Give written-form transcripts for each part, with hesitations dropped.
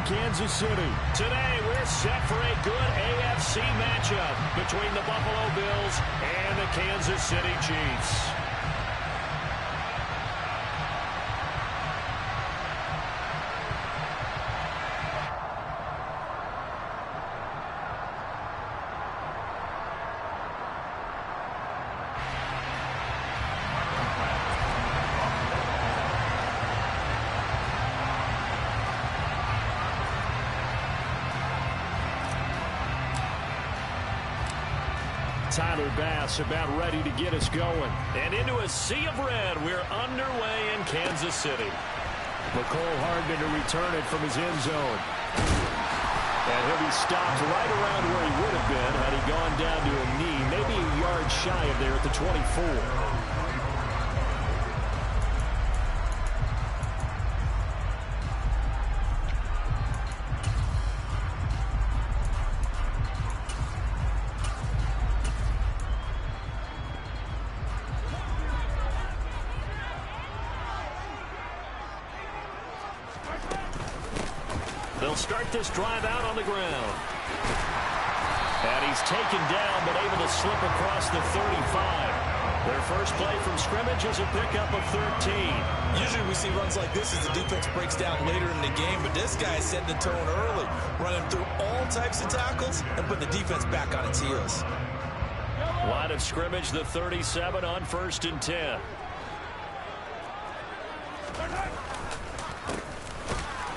Kansas City. Today, we're set for a good AFC matchup between the Buffalo Bills and the Kansas City Chiefs. Tyler Bass about ready to get us going. And into a sea of red, we're underway in Kansas City. McCole Hardman to return it from his end zone. And he'll be stopped right around where he would have been had he gone down to a knee, maybe a yard shy of there at the 24. They'll start this drive out on the ground. And he's taken down, but able to slip across the 35. Their first play from scrimmage is a pickup of 13. Usually we see runs like this as the defense breaks down later in the game, but this guy is setting the tone early, running through all types of tackles and putting the defense back on its heels. Line of scrimmage, the 37 on 1st and 10.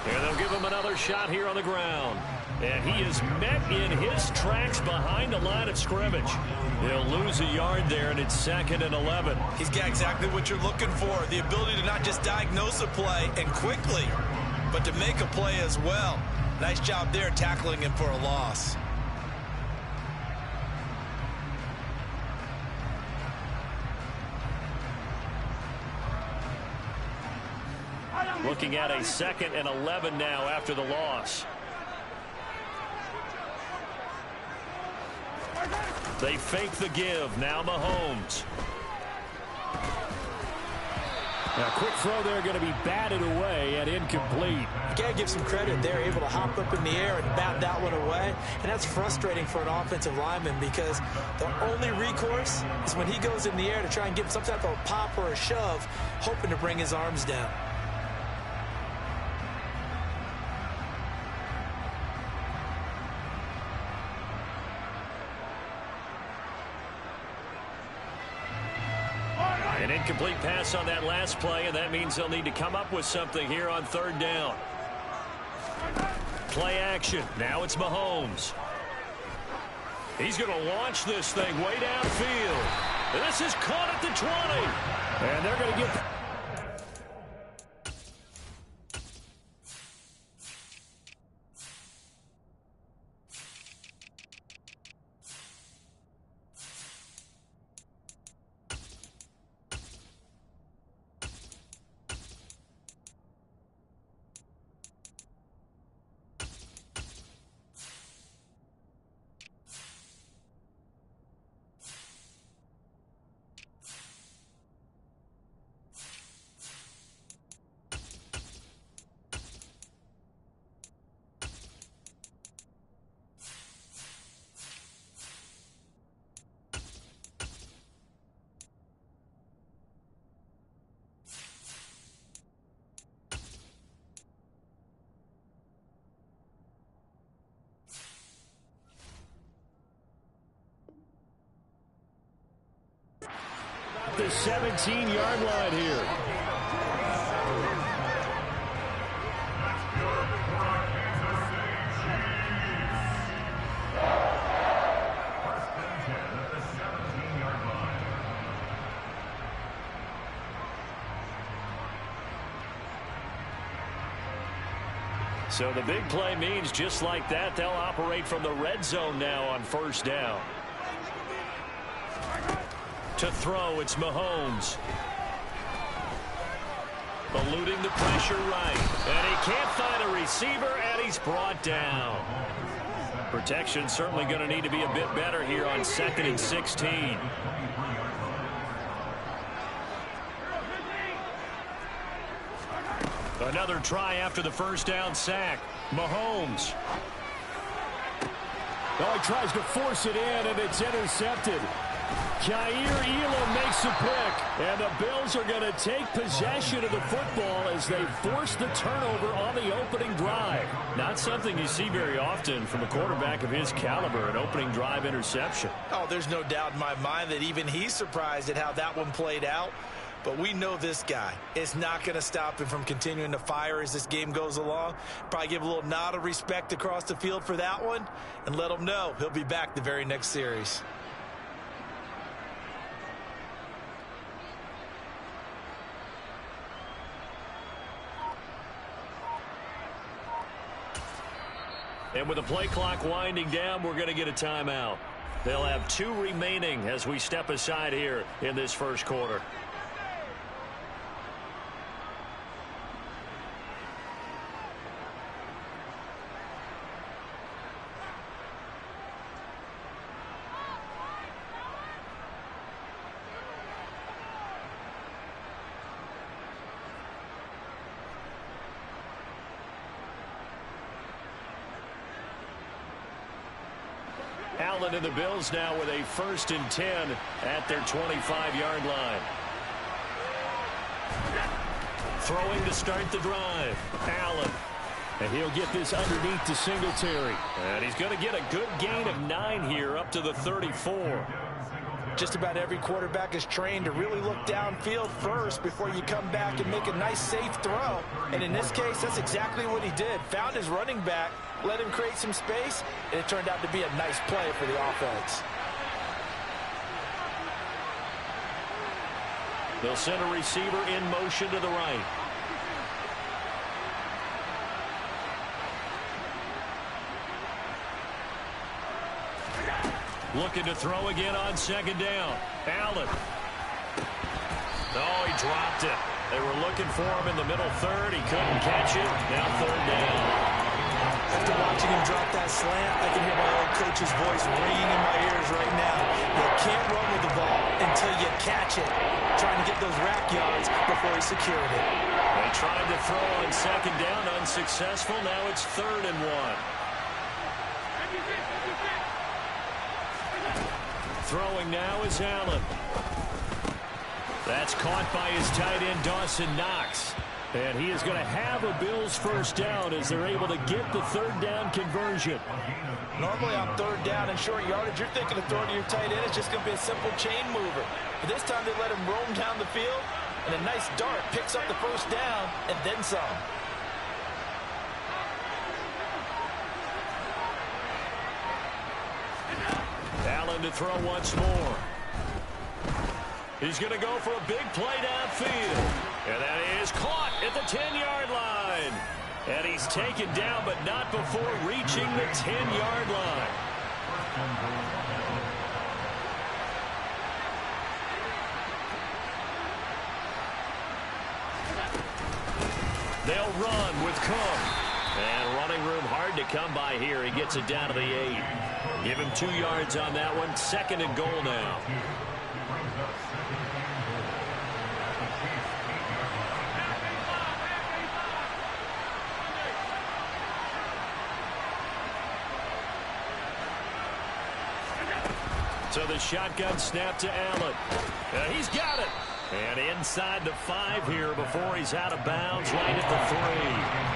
And they'll give him another shot here on the ground. And he is met in his tracks behind the line of scrimmage. He'll lose a yard there, and it's 2nd and 11. He's got exactly what you're looking for, the ability to not just diagnose a play and quickly, but to make a play as well. Nice job there tackling him for a loss. Looking at a 2nd and 11 now after the loss. They fake the give. Now Mahomes. Now, quick throw there going to be batted away and incomplete. You got to give some credit. They're able to hop up in the air and bat that one away. And that's frustrating for an offensive lineman because the only recourse is when he goes in the air to try and get some type of a pop or a shove, hoping to bring his arms down. An incomplete pass on that last play, and that means they'll need to come up with something here on 3rd down. Play action. Now it's Mahomes. He's going to launch this thing way downfield. This is caught at the 20. And they're going to get... The 17-yard line here. So the big play means just like that, they'll operate from the red zone now on 1st down. To throw, it's Mahomes. Eluding the pressure right. And he can't find a receiver, and he's brought down. Protection certainly going to need to be a bit better here on 2nd and 16. Another try after the first down sack. Mahomes. Oh, he tries to force it in, and it's intercepted. Jair Elam makes a pick, and the Bills are going to take possession of the football as they force the turnover on the opening drive. Not something you see very often from a quarterback of his caliber, an opening drive interception. Oh, there's no doubt in my mind that even he's surprised at how that one played out. But we know this guy is not going to stop him from continuing to fire as this game goes along. Probably give a little nod of respect across the field for that one and let him know he'll be back the very next series. And with the play clock winding down, we're going to get a timeout. They'll have 2 remaining as we step aside here in this first quarter. Allen and the Bills now with a 1st and 10 at their 25-yard line. Throwing to start the drive. Allen. And he'll get this underneath to Singletary. And he's going to get a good gain of 9 here up to the 34. Just about every quarterback is trained to really look downfield first before you come back and make a nice, safe throw. And in this case, that's exactly what he did. Found his running back, let him create some space, and it turned out to be a nice play for the offense. They'll send a receiver in motion to the right. Looking to throw again on 2nd down. Allen. Oh, he dropped it. They were looking for him in the middle 3rd. He couldn't catch it. Now 3rd down. After watching him drop that slant, I can hear my old coach's voice ringing in my ears right now. You can't run with the ball until you catch it. Trying to get those rack yards before he secured it. They tried to throw on 2nd down, unsuccessful. Now it's 3rd and 1. Throwing now is Allen. That's caught by his tight end, Dawson Knox. And he is going to have a Bills 1st down as they're able to get the 3rd down conversion. Normally on 3rd down and short yardage, you're thinking of throwing to your tight end. It's just going to be a simple chain mover. But this time they let him roam down the field, and a nice dart picks up the 1st down and then some. Allen to throw once more. He's going to go for a big play downfield. And that is caught at the 10-yard line. And he's taken down, but not before reaching the 10-yard line. They'll run with Cook. And running room hard to come by here. He gets it down to the 8. Give him 2 yards on that one. 2nd and goal now. So the shotgun snap to Allen. He's got it. And inside the 5 here before he's out of bounds, right at the 3.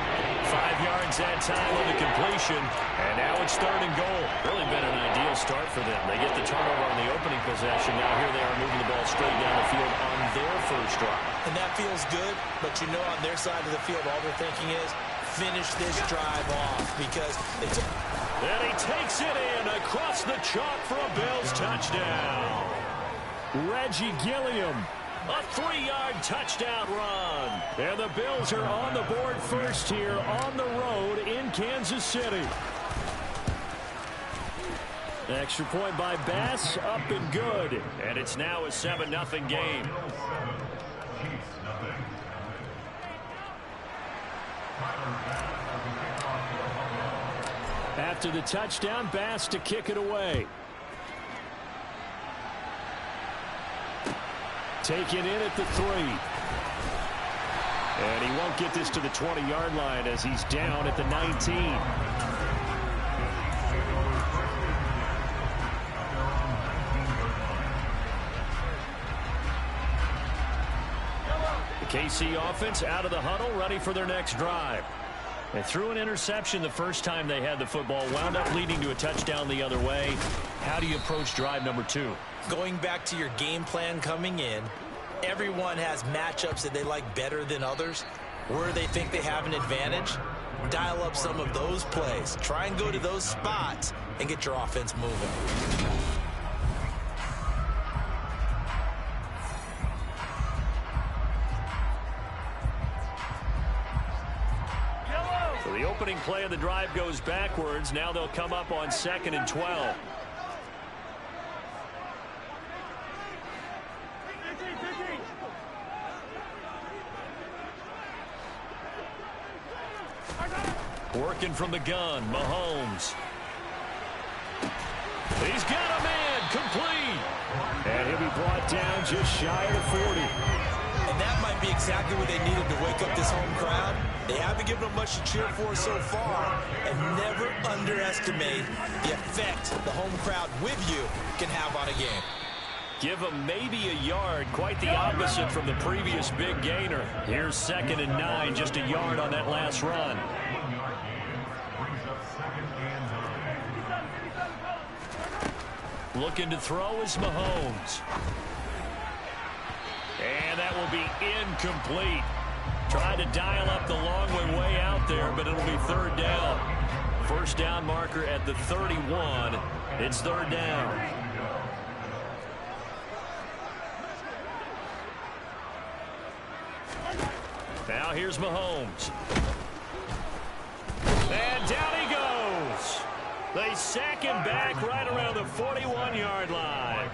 5 yards that time on the completion. And now it's 3rd and goal. Really been an ideal start for them. They get the turnover on the opening possession. Now here they are moving the ball straight down the field on their 1st drive. And that feels good, but you know on their side of the field all they're thinking is finish this drive off because they took. And he takes it in across the chalk for a Bills touchdown. Reggie Gilliam. A 3-yard touchdown run. And the Bills are on the board first here on the road in Kansas City. Extra point by Bass, up and good. And it's now a 7-0 game. After the touchdown, Bass to kick it away. Taken in at the 3. And he won't get this to the 20-yard line as he's down at the 19. The KC offense out of the huddle, ready for their next drive. They threw an interception the first time they had the football, wound up leading to a touchdown the other way. How do you approach drive number 2? Going back to your game plan coming in, everyone has matchups that they like better than others. Where they think they have an advantage, dial up some of those plays. Try and go to those spots and get your offense moving. So the opening play of the drive goes backwards. Now they'll come up on 2nd and 12. Working from the gun, Mahomes. He's got a man, complete. And he'll be brought down just shy of the 40. And that might be exactly what they needed to wake up this home crowd. They haven't given them much to cheer for so far. And never underestimate the effect the home crowd with you can have on a game. Give him maybe a yard, quite the opposite from the previous big gainer. Here's 2nd and 9, just a yard on that last run. Looking to throw is Mahomes. And that will be incomplete. Tried to dial up the long way out there, but it'll be 3rd down. First down marker at the 31. It's 3rd down. Now here's Mahomes. And down he goes. They sack him back right around the 41-yard line.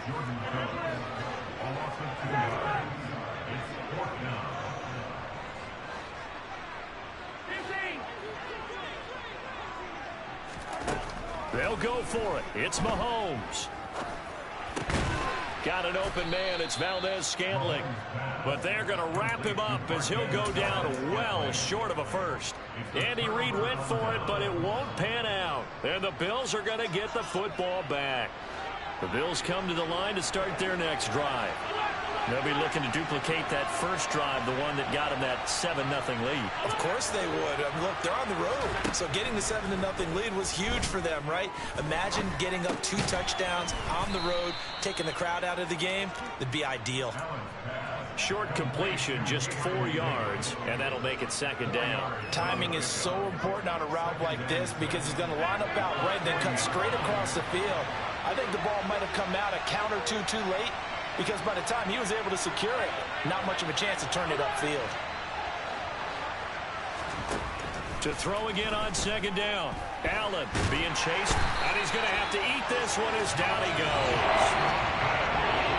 They'll go for it. It's Mahomes. Got an open man. It's Valdez-Scantling. But they're going to wrap him up as he'll go down well short of a first. Andy Reid went for it, but it won't pan out. And the Bills are going to get the football back. The Bills come to the line to start their next drive. They'll be looking to duplicate that first drive, the one that got them that 7-0 lead. Of course they would. Look, they're on the road. So getting the 7-0 lead was huge for them, right? Imagine getting up 2 touchdowns on the road, taking the crowd out of the game. That'd be ideal. Short completion, just 4 yards, and that'll make it 2nd down. Timing is so important on a route like this because he's going to line up out right and then cut straight across the field. I think the ball might have come out a count or two too late, because by the time he was able to secure it, not much of a chance to turn it upfield. To throw again on 2nd down. Allen being chased, and he's going to have to eat this one as down he goes.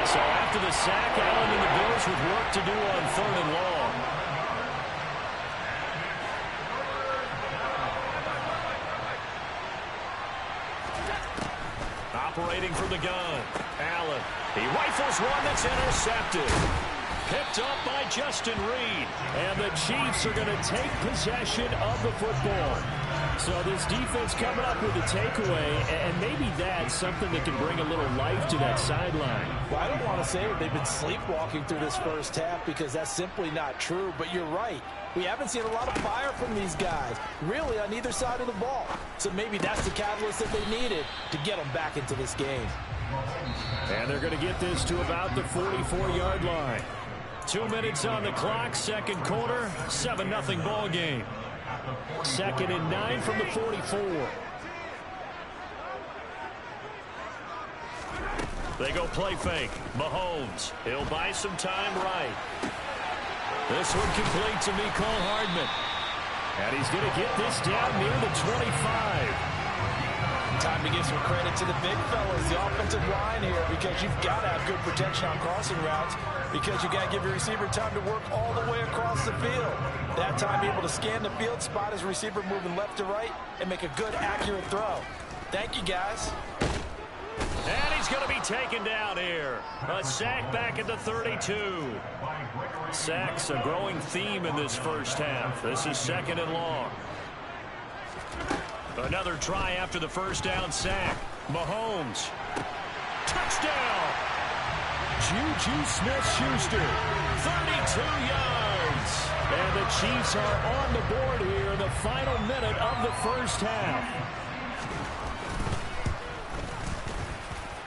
So after the sack, Allen and the Bills with work to do on 3rd and long. Operating from the gun. Allen. He rifles one that's intercepted. Picked up by Justin Reid. And the Chiefs are going to take possession of the football. So this defense coming up with a takeaway, and maybe that's something that can bring a little life to that sideline. Well, I don't want to say that they've been sleepwalking through this first half because that's simply not true, but you're right. We haven't seen a lot of fire from these guys, really on either side of the ball. So maybe that's the catalyst that they needed to get them back into this game. And they're going to get this to about the 44-yard line. 2 minutes on the clock, 2nd quarter, 7-0 ball game. 2nd and 9 from the 44. They go play fake. Mahomes. He'll buy some time right. This one complete to Mecole Hardman. And he's going to get this down near the 25. Time to give some credit to the big fellas, the offensive line here, because you've got to have good protection on crossing routes, because you got to give your receiver time to work all the way across the field. That time able to scan the field, spot his receiver moving left to right, and make a good, accurate throw. Thank you, guys. And he's going to be taken down here. A sack back at the 32. Sacks a growing theme in this first half. This is 2nd and long. Another try after the first down sack. Mahomes. Touchdown. Juju Smith-Schuster. 32 yards. And the Chiefs are on the board here in the final minute of the first half.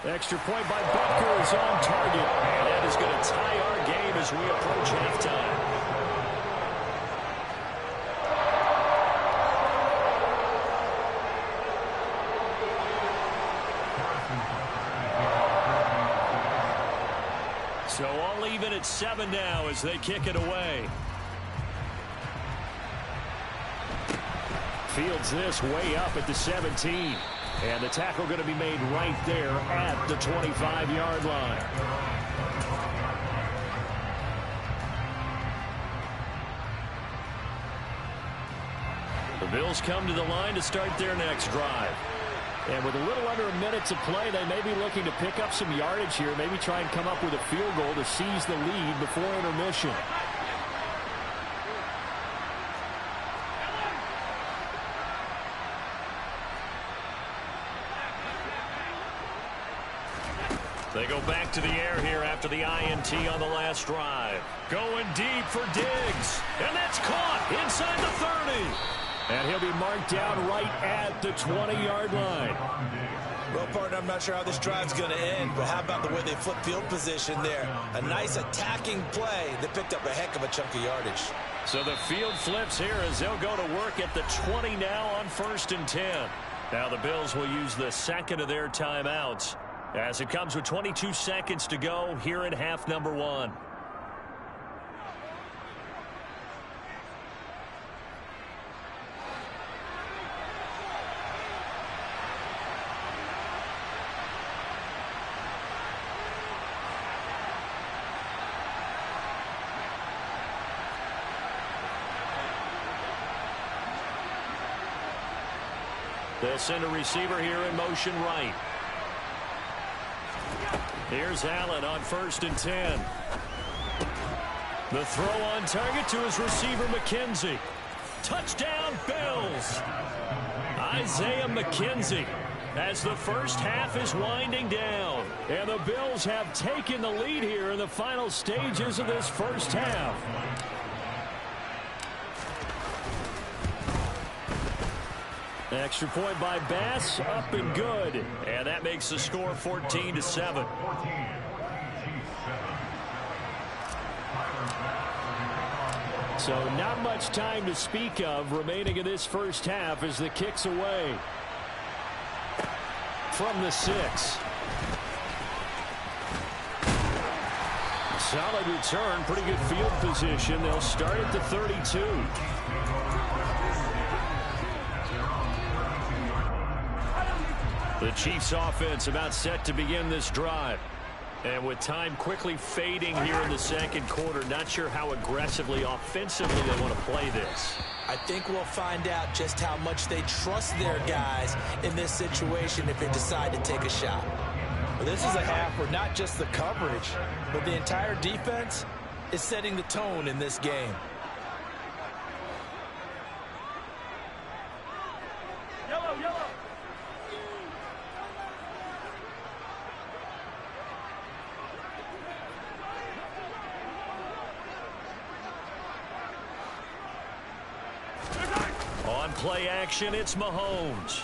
Extra point by Butker is on target. And that is going to tie our game as we approach halftime. So all even at 7 now as they kick it away. Fields this way up at the 17. And the tackle going to be made right there at the 25-yard line. The Bills come to the line to start their next drive. And with a little under a minute to play, they may be looking to pick up some yardage here, maybe try and come up with a field goal to seize the lead before intermission. They go back to the air here after the INT on the last drive. Going deep for Diggs. And that's caught inside the 30. And he'll be marked down right at the 20-yard line. Well, partner, I'm not sure how this drive's going to end, but how about the way they flip field position there? A nice attacking play that picked up a heck of a chunk of yardage. So the field flips here as they'll go to work at the 20 now on 1st and 10. Now the Bills will use the second of their timeouts as it comes with 22 seconds to go here in half number 1. They'll send a receiver here in motion right. Here's Allen on 1st and 10. The throw on target to his receiver, McKenzie. Touchdown, Bills. Isaiah McKenzie as the first half is winding down. And the Bills have taken the lead here in the final stages of this first half. Extra point by Bass, up and good. And that makes the score 14-7. So not much time to speak of remaining in this first half as the kick's away. From the 6. Solid return, pretty good field position. They'll start at the 32. The Chiefs offense about set to begin this drive. And with time quickly fading here in the second quarter, not sure how aggressively, offensively they want to play this. I think we'll find out just how much they trust their guys in this situation if they decide to take a shot. Well, this is a half where not just the coverage, but the entire defense is setting the tone in this game. Play action, it's Mahomes.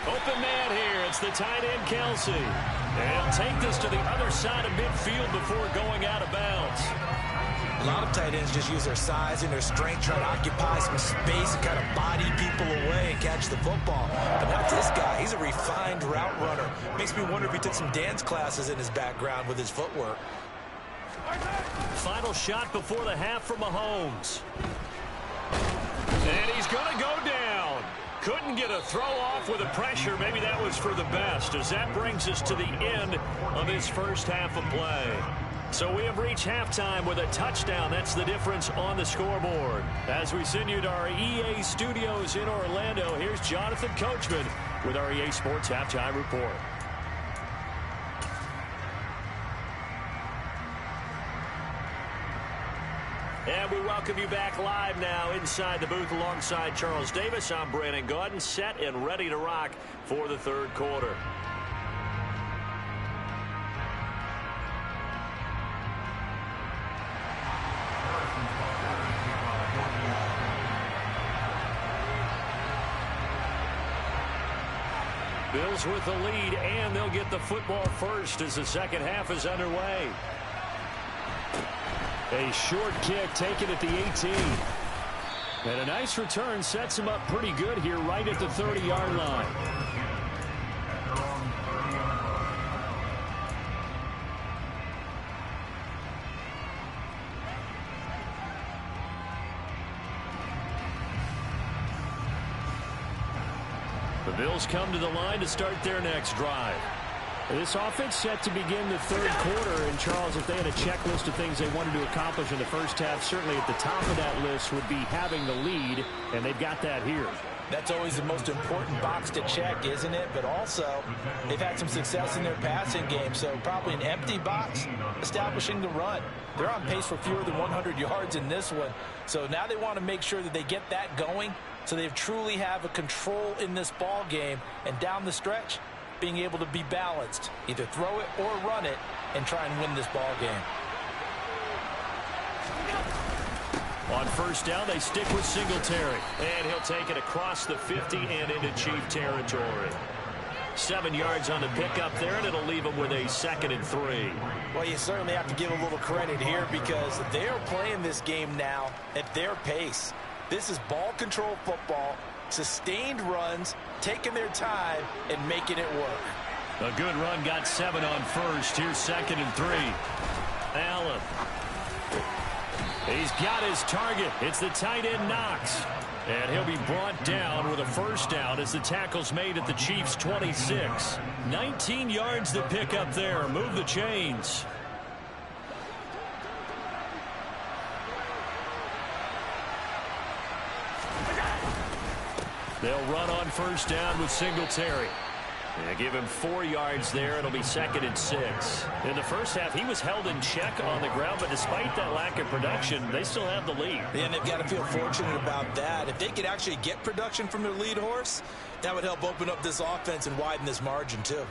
Open man here, it's the tight end Kelsey. And he'll take this to the other side of midfield before going out of bounds. A lot of tight ends just use their size and their strength, trying to occupy some space and kind of body people away and catch the football. But not this guy, he's a refined route runner. Makes me wonder if he took some dance classes in his background with his footwork. Final shot before the half for Mahomes. And he's going to go down. Couldn't get a throw off with the pressure. Maybe that was for the best, as that brings us to the end of his first half of play. So we have reached halftime with a touchdown. That's the difference on the scoreboard. As we send you to our EA studios in Orlando, here's Jonathan Coachman with our EA Sports Halftime Report. And we welcome you back live now inside the booth alongside Charles Davis. I'm Brandon Gaudin, set and ready to rock for the third quarter. Bills with the lead, and they'll get the football first as the second half is underway. A short kick taken at the 18. And a nice return sets him up pretty good here right at the 30-yard line. The Bills come to the line to start their next drive. This offense set to begin the third quarter. And, Charles, if they had a checklist of things they wanted to accomplish in the first half, certainly at the top of that list would be having the lead, and they've got that here. That's always the most important box to check, isn't it? But also, they've had some success in their passing game, so probably an empty box establishing the run. They're on pace for fewer than 100 yards in this one, so now they want to make sure that they get that going so they truly have a control in this ball game, and down the stretch, being able to be balanced, either throw it or run it, and try and win this ball game. On first down, they stick with Singletary. And he'll take it across the 50 and into Chief territory. 7 yards on the pickup there, and it'll leave him with a 2nd and 3. Well, you certainly have to give a little credit here because they're playing this game now at their pace. This is ball control football, sustained runs, taking their time, and making it work. A good run, got 7 on first. Here's 2nd and 3. Allen. He's got his target. It's the tight end Knox. And he'll be brought down with a first down as the tackle's made at the Chiefs' 26. 19 yards to pick up there. Move the chains. They'll run on first down with Singletary. They give him 4 yards there. It'll be 2nd and 6. In the first half, he was held in check on the ground, but despite that lack of production, they still have the lead. And they've got to feel fortunate about that. If they could actually get production from their lead horse, that would help open up this offense and widen this margin, too.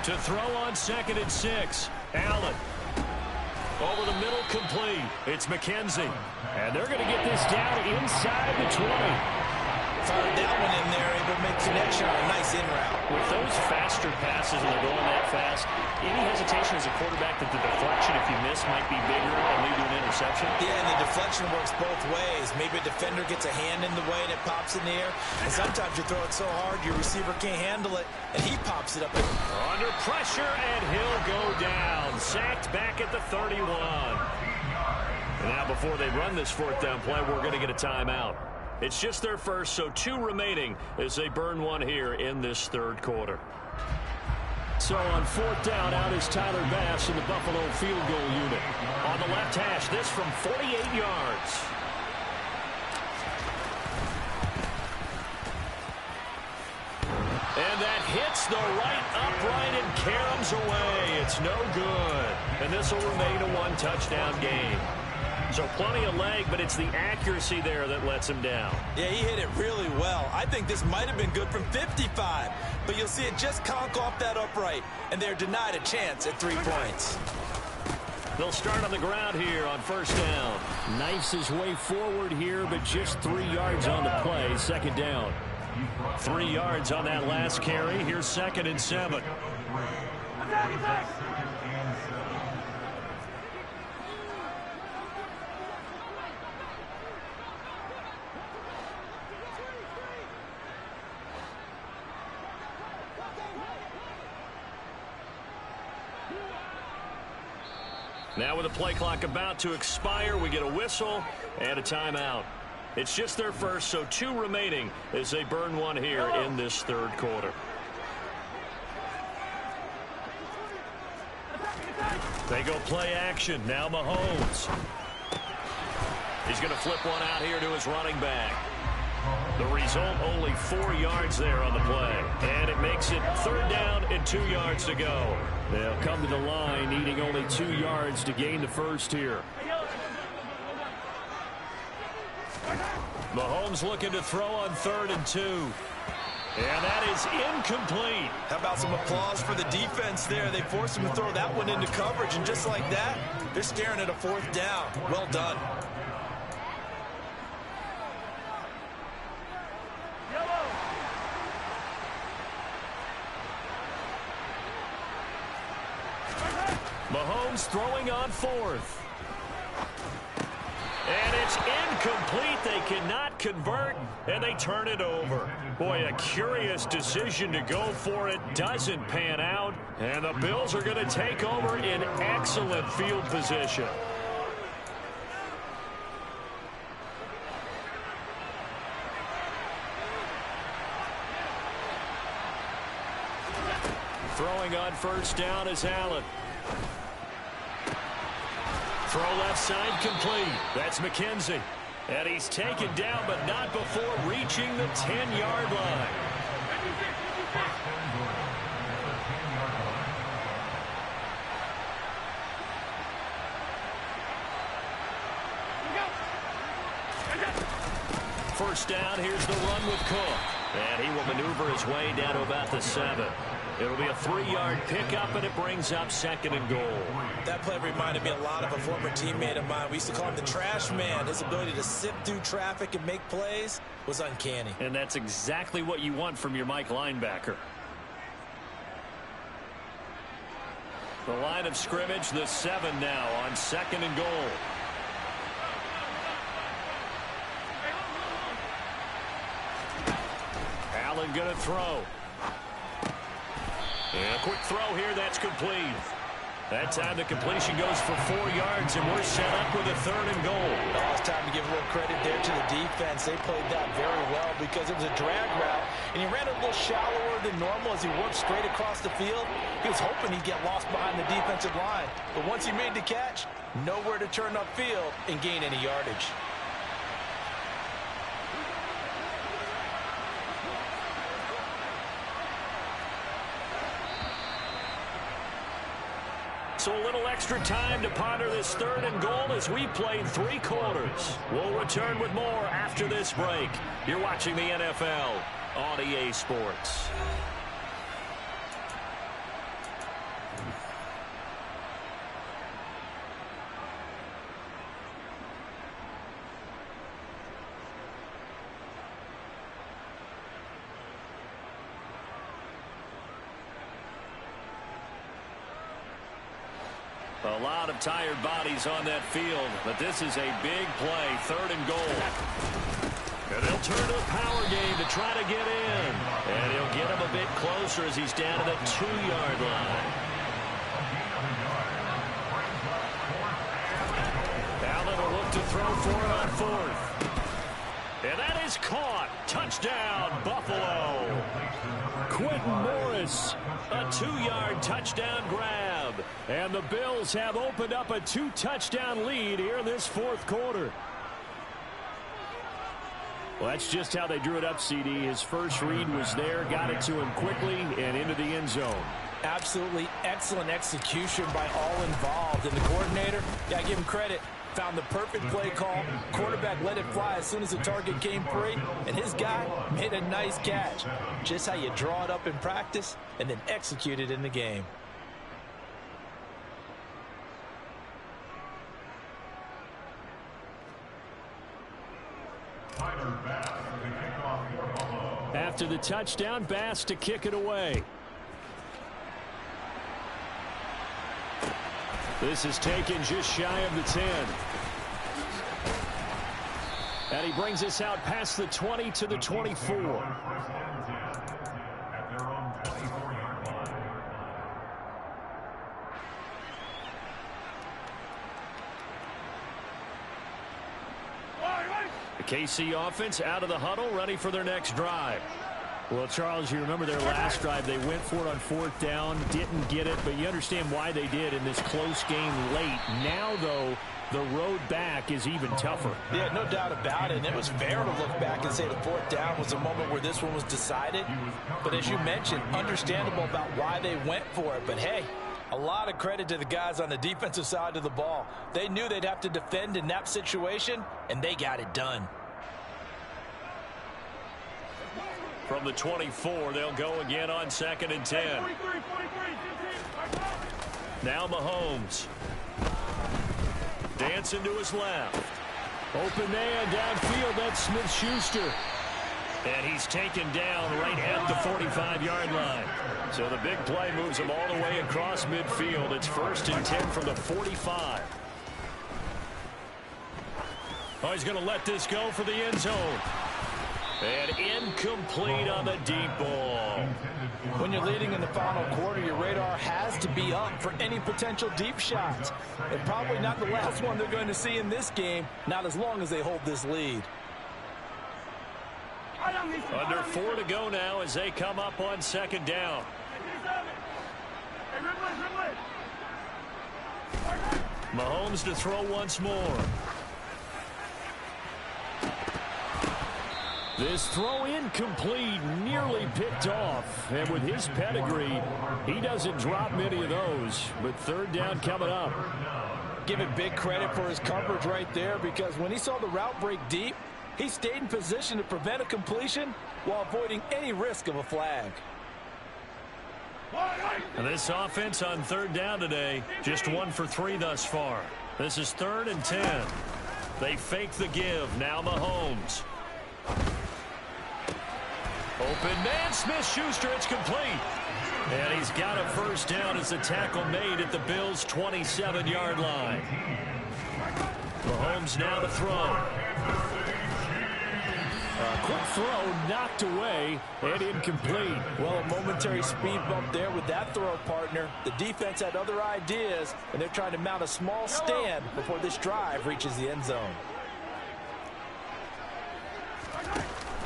To throw on 2nd and 6. Allen. Over the middle, complete. It's McKenzie. And they're going to get this down inside the 20. Fired that one in there, able to make connection on a nice in route. With those faster passes and they're going that fast, any hesitation as a quarterback that the deflection, if you miss, might be bigger and lead to an interception? Yeah, and the deflection works both ways. Maybe a defender gets a hand in the way and it pops in the air. And sometimes you throw it so hard your receiver can't handle it, and he pops it up. Under pressure, and he'll go down. Sacked back at the 31. And now before they run this 4th down play, we're going to get a timeout. It's just their first, so 2 remaining as they burn one here in this third quarter. So on 4th down, out is Tyler Bass in the Buffalo field goal unit. On the left hash, this from 48 yards. And that hits the right upright and caroms away. It's no good. And this will remain a 1-touchdown game. So plenty of leg, but it's the accuracy there that lets him down. Yeah, he hit it really well. I think this might have been good from 55, but you'll see it just conk off that upright, and they're denied a chance at 3 points. They'll start on the ground here on first down. Knifes his way forward here, but just 3 yards on the play. 2nd down. 3 yards on that last carry. Here's 2nd and 7. Now with the play clock about to expire, we get a whistle and a timeout. It's just their first, so 2 remaining as they burn one here in this third quarter. They go play action. Now Mahomes. He's going to flip one out here to his running back. The result, only 4 yards there on the play. And it makes it 3rd down and 2 yards to go. They'll come to the line needing only 2 yards to gain the first here. Mahomes looking to throw on 3rd and 2. And that is incomplete. How about some applause for the defense there? They forced him to throw that one into coverage, and just like that, they're staring at a 4th down. Well done. Mahomes throwing on 4th. And it's incomplete. They cannot convert, and they turn it over. Boy, a curious decision to go for it. Doesn't pan out, and the Bills are going to take over in excellent field position. Throwing on 1st down is Allen. Throw left side complete. That's McKenzie. And he's taken down, but not before reaching the 10-yard line. First down, here's the run with Cook. And he will maneuver his way down to about the 7. It'll be a 3-yard pickup, and it brings up 2nd and goal. That play reminded me a lot of a former teammate of mine. We used to call him the trash man. His ability to sift through traffic and make plays was uncanny. And that's exactly what you want from your Mike linebacker. The line of scrimmage, the 7 now on 2nd and goal. Allen going to throw. And a quick throw here, that's complete. That time the completion goes for 4 yards, and we're set up with a 3rd and goal. Oh, it's time to give a little credit there to the defense. They played that very well because it was a drag route, and he ran a little shallower than normal as he worked straight across the field. He was hoping he'd get lost behind the defensive line, but once he made the catch, nowhere to turn upfield and gain any yardage. So a little extra time to ponder this 3rd and goal as we played 3 quarters. We'll return with more after this break. You're watching the NFL on EA Sports. A lot of tired bodies on that field, but this is a big play, 3rd and goal. And they'll turn to a power game to try to get in. And he'll get him a bit closer as he's down to the 2-yard line. Allen will look to throw for it on 4th. And that is caught. Touchdown, Buffalo. Quentin Morris, a 2-yard touchdown grab. And the Bills have opened up a 2-touchdown lead here in this 4th quarter. Well, that's just how they drew it up, CD. His first read was there, got it to him quickly, and into the end zone. Absolutely excellent execution by all involved. And the coordinator, yeah, I give him credit. Found the perfect play call. Quarterback let it fly as soon as the target came free. And his guy made a nice catch. Just how you draw it up in practice and then execute it in the game. After the touchdown, Bass to kick it away. This is taken just shy of the 10. And he brings us out past the 20 to the 24. The KC offense out of the huddle, ready for their next drive. Well, Charles, you remember their last drive. They went for it on 4th down, didn't get it, but you understand why they did in this close game late. Now, though, the road back is even tougher. Yeah, no doubt about it. And it was fair to look back and say the 4th down was a moment where this one was decided. But as you mentioned, understandable about why they went for it. But, hey, a lot of credit to the guys on the defensive side of the ball. They knew they'd have to defend in that situation, and they got it done. From the 24, they'll go again on 2nd and 10. Now Mahomes. Dancing to his left. Open man downfield. That's Smith-Schuster. And he's taken down right at the 45-yard line. So the big play moves him all the way across midfield. It's 1st and 10 from the 45. Oh, he's going to let this go for the end zone. And incomplete on the deep ball. When you're leading in the final quarter, your radar has to be up for any potential deep shots. And probably not the last one they're going to see in this game, not as long as they hold this lead. Under 4 to go now as they come up on 2nd down. Mahomes to throw once more. This throw incomplete, nearly picked off. And with his pedigree, he doesn't drop many of those. But 3rd down coming up. Give it big credit for his coverage right there, because when he saw the route break deep, he stayed in position to prevent a completion while avoiding any risk of a flag. And this offense on 3rd down today, just 1 for 3 thus far. This is 3rd and 10. They fake the give. Now Mahomes. Open man, Smith-Schuster, it's complete. And he's got a 1st down as the tackle made at the Bills' 27-yard line. Mahomes now to throw. Quick throw knocked away and incomplete. Well, a momentary speed bump there with that throw, partner. The defense had other ideas, and they're trying to mount a small stand before this drive reaches the end zone.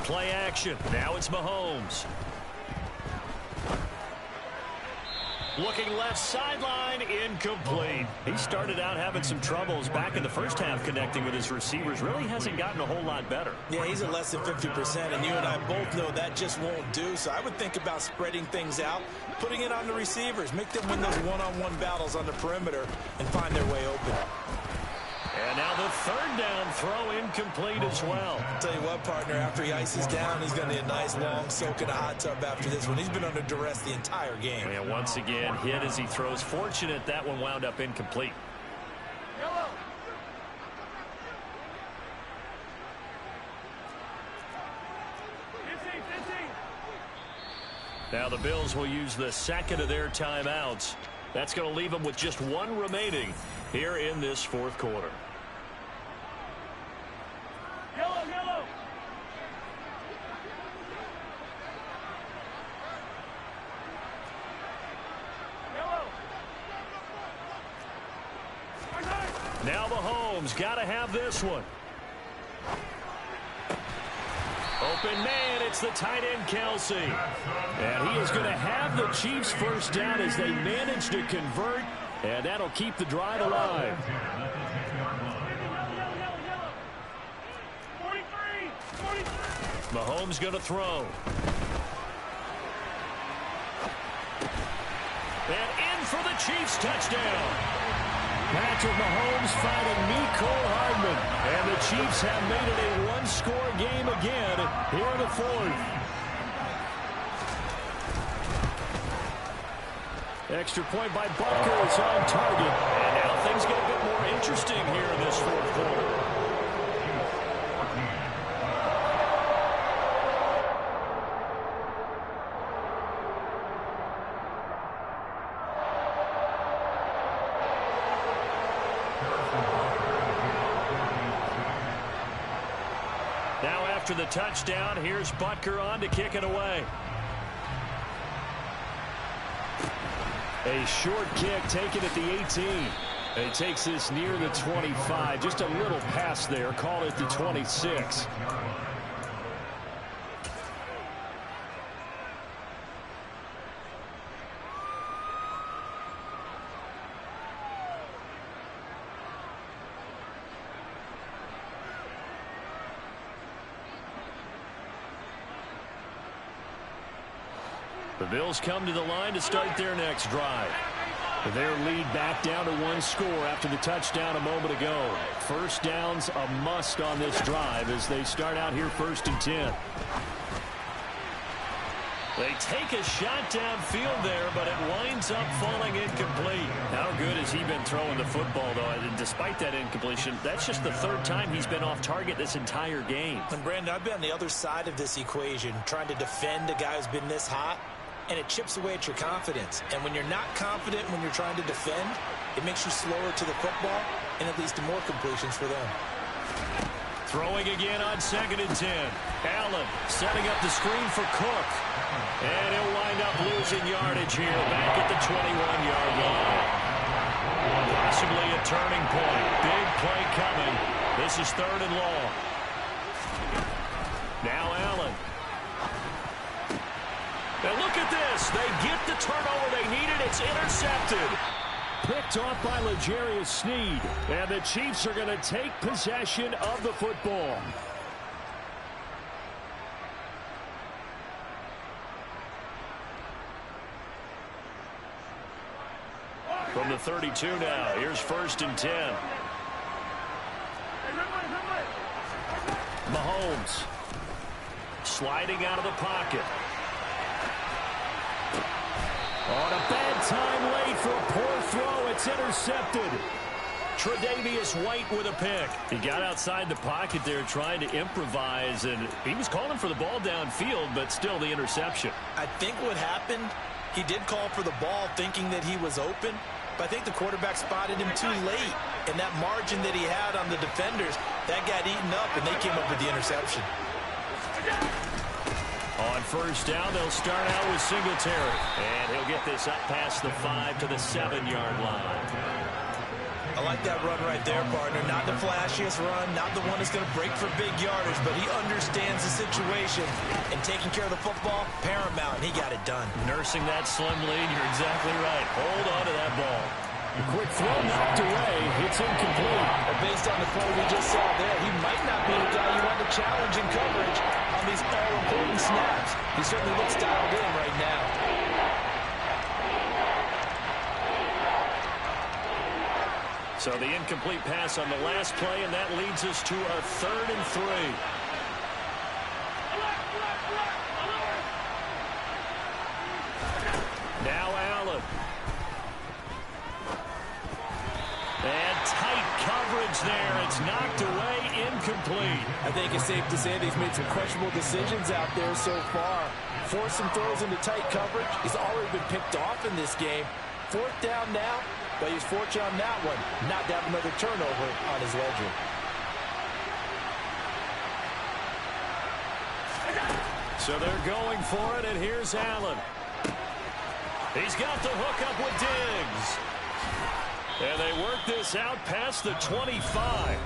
Play action. Now it's Mahomes. Looking left sideline, incomplete. He started out having some troubles back in the first half connecting with his receivers. Really hasn't gotten a whole lot better. Yeah, he's at less than 50%, and you and I both know that just won't do. So I would think about spreading things out, putting it on the receivers, make them win those one-on-one battles on the perimeter, and find their way open. And now the 3rd down throw incomplete as well. I'll tell you what, partner, after he ices down, he's going to need a nice long soak in a hot tub after this one. He's been under duress the entire game. And once again, hit as he throws. Fortunate that one wound up incomplete. Now the Bills will use the 2nd of their timeouts. That's going to leave them with just 1 remaining here in this 4th quarter. Yellow. Now Mahomes got to have this one. Open man, it's the tight end, Kelsey. And he is going to have the Chiefs' 1st down as they manage to convert, and that'll keep the drive alive. 43. Mahomes going to throw. And in for the Chiefs touchdown. Patrick Mahomes finding Mecole Hardman. And the Chiefs have made it a 1-score game again here in the 4th. Extra point by Butker is on target. And now things get a bit more interesting here in this 4th quarter. Now after the touchdown, here's Butker on to kick it away. A short kick taken at the 18. It takes this near the 25. Just a little pass there. Call it the 26. The Bills come to the line to start their next drive. Their lead back down to one score after the touchdown a moment ago. First down's a must on this drive as they start out here 1st and 10. They take a shot downfield there, but it winds up falling incomplete. How good has he been throwing the football, though? And despite that incompletion, that's just the 3rd time he's been off target this entire game. And Brandon, I've been on the other side of this equation, trying to defend a guy who's been this hot, and it chips away at your confidence. And when you're not confident when you're trying to defend, it makes you slower to the football, and it leads to more completions for them. Throwing again on 2nd and 10. Allen setting up the screen for Cook. And he'll wind up losing yardage here back at the 21-yard line. Possibly a turning point. Big play coming. This is 3rd and long. Now Allen. And look at this. They get the turnover they needed. It's intercepted. Picked off by L'Jarius Sneed. And the Chiefs are going to take possession of the football. From the 32 now. Here's 1st and 10. Mahomes sliding out of the pocket. On a bad time late for a poor throw. It's intercepted. Tre'Davious White with a pick. He got outside the pocket there trying to improvise, and he was calling for the ball downfield, but still the interception. I think what happened, he did call for the ball thinking that he was open, but I think the quarterback spotted him too late. And that margin that he had on the defenders, that got eaten up, and they came up with the interception. On 1st down, they'll start out with Singletary. And he'll get this up past the 5 to the 7-yard line. I like that run right there, partner. Not the flashiest run, not the one that's going to break for big yardage, but he understands the situation. And taking care of the football, paramount, and he got it done. Nursing that slim lead, you're exactly right. Hold on to that ball. A quick throw knocked away. It's incomplete. But based on the play we just saw there, he might not be the guy you want to challenge in coverage on these all-important snaps. He certainly looks dialed in right now. So the incomplete pass on the last play, and that leads us to a 3rd and 3. Now Allen. And tight coverage there. It's knocked away, incomplete. I think it's safe to say that he's made some questionable decisions out there so far. Forced some throws into tight coverage. He's already been picked off in this game. 4th down now, but he's fortunate on that one, not to have another turnover on his ledger. So they're going for it, and here's Allen. He's got the hook up with Diggs. And they work this out past the 25.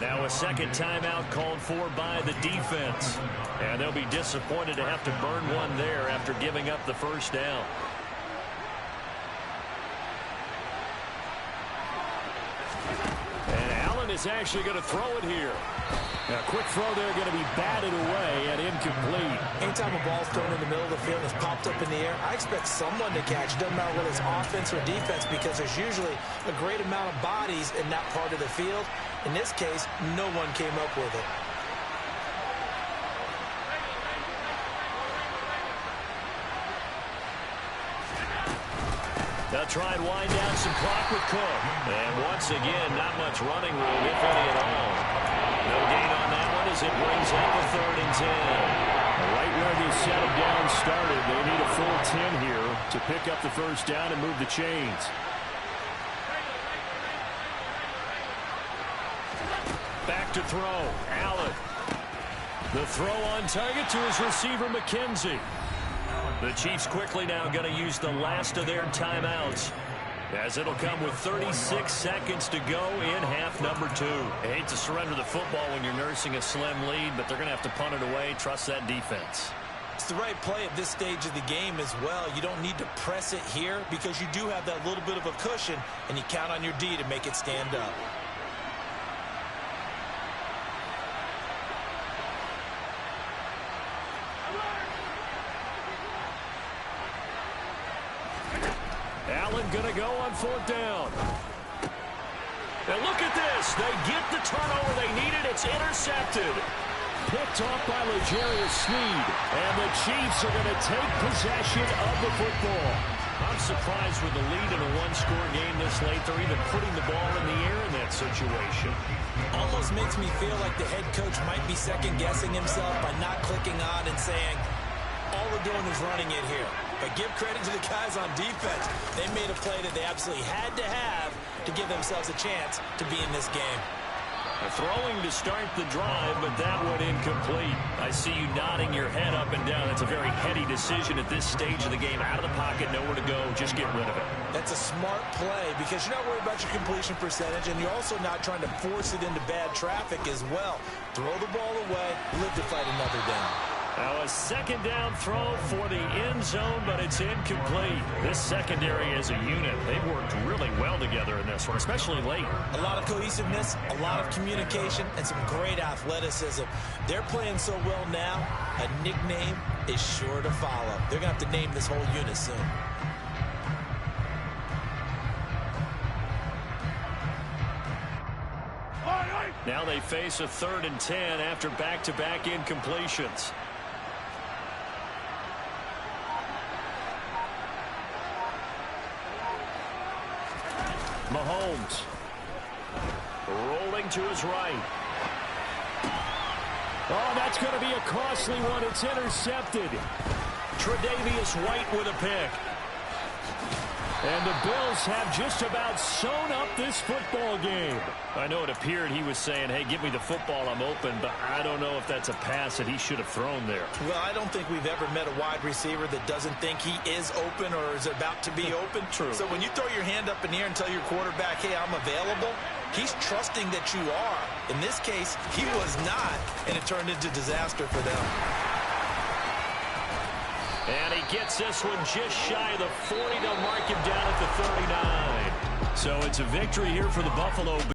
Now a 2nd timeout called for by the defense. And they'll be disappointed to have to burn one there after giving up the 1st down. And Allen is actually going to throw it here. A quick throw there going to be batted away and incomplete. Anytime a ball's thrown in the middle of the field and it's popped up in the air, I expect someone to catch. It doesn't matter whether it's offense or defense, because there's usually a great amount of bodies in that part of the field. In this case, no one came up with it. They'll try and wind down some clock with Cook. And once again, not much running room, if any at all. No gain on that one as it brings up a 3rd and 10. Right where they settled down started. They need a full 10 here to pick up the 1st down and move the chains. Back to throw. Allen. The throw on target to his receiver, McKenzie. The Chiefs quickly now going to use the last of their timeouts. As it'll come with 36 seconds to go in half number 2. I hate to surrender the football when you're nursing a slim lead, but they're going to have to punt it away. Trust that defense. It's the right play at this stage of the game as well. You don't need to press it here because you do have that little bit of a cushion, and you count on your D to make it stand up. Allen going to go on 4th down. And look at this. They get the turnover they needed. It's intercepted. Picked off by L'Jarius Sneed. And the Chiefs are going to take possession of the football. I'm surprised with the lead in a one-score game this late. They're even putting the ball in the air in that situation. Almost makes me feel like the head coach might be second-guessing himself by not clicking on and saying, all we're doing is running it here. But give credit to the guys on defense. They made a play that they absolutely had to have to give themselves a chance to be in this game. Throwing to start the drive, but that one incomplete. I see you nodding your head up and down. That's a very heady decision at this stage of the game. Out of the pocket, nowhere to go. Just get rid of it. That's a smart play because you're not worried about your completion percentage, and you're also not trying to force it into bad traffic as well. Throw the ball away, live to fight another down. Now a 2nd down throw for the end zone, but it's incomplete. This secondary as a unit, they've worked really well together in this one, especially late. A lot of cohesiveness, a lot of communication, and some great athleticism. They're playing so well now, a nickname is sure to follow. They're going to have to name this whole unit soon. Now they face a 3rd and 10 after back-to-back incompletions. Mahomes rolling to his right. Oh, that's going to be a costly one. It's intercepted. Tre'Davious White with a pick. And the Bills have just about sewn up this football game. I know it appeared he was saying, hey, give me the football, I'm open, but I don't know if that's a pass that he should have thrown there. Well, I don't think we've ever met a wide receiver that doesn't think he is open or is about to be open. True. So when you throw your hand up in the air and tell your quarterback, hey, I'm available, he's trusting that you are. In this case, he was not, and it turned into disaster for them. And he gets this one just shy of the 40. They'll mark him down at the 39. So it's a victory here for the Buffalo Bills.